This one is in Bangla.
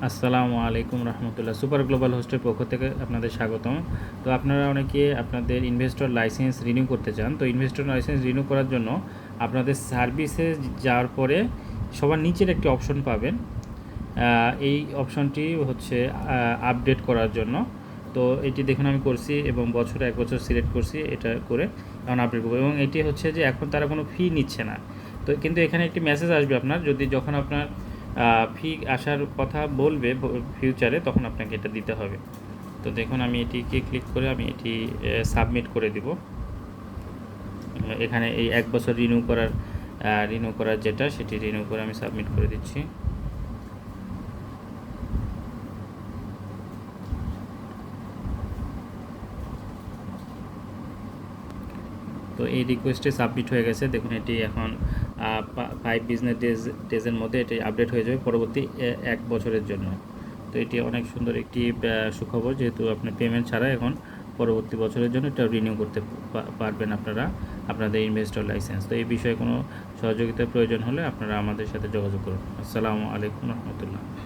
আসসালামু আলাইকুম রহমতুল্লাহ। সুপার গ্লোবাল হোস্টের পক্ষ থেকে আপনাদের স্বাগতম। তো আপনারা অনেকে আপনাদের ইনভেস্টর লাইসেন্স রিনিউ করতে চান। তো ইনভেস্টর লাইসেন্স রিনিউ করার জন্য আপনাদের সার্ভিসে যাওয়ার পরে সবার নিচের একটি অপশন পাবেন। এই অপশনটি হচ্ছে আপডেট করার জন্য। তো এটি দেখুন আমি করছি এবং বছরে 1 বছর সিলেক্ট করছি, এটা করে এখন আপডেট করবো। এবং এটি হচ্ছে যে এখন তারা কোনো ফি নিচ্ছে না। তো কিন্তু এখানে একটি মেসেজ আসবে আপনার, যখন আপনার ফি আসার কথা বলবে ফিউচারে, তখন আপনাকে এটা দিতে হবে। তো দেখুন আমি এটিকে ক্লিক করে আমি এটি সাবমিট করে দিব। এখানে এই 1 বছর রিনিউ করার যেটা, সেটি রিনিউ করে আমি সাবমিট করে দিচ্ছি। তো এই রিকোয়েস্টে সাবমিট হয়ে গেছে। দেখুন এটি এখন 5 বিজনেস ডেজের মধ্যে এটি আপডেট হয়ে যাবে পরবর্তী 1 বছরের জন্য। তো এটি অনেক সুন্দর একটি সুখবর, যেহেতু আপনার পেমেন্ট ছাড়া এখন পরবর্তী বছরের জন্য এটা রিনিউ করতে পারবেন আপনারা আপনাদের ইনভেস্টর লাইসেন্স। তো এই বিষয়ে কোনো সহযোগিতার প্রয়োজন হলে আপনারা আমাদের সাথে যোগাযোগ করুন। আসসালামু আলাইকুম রহমতুল্লাহ।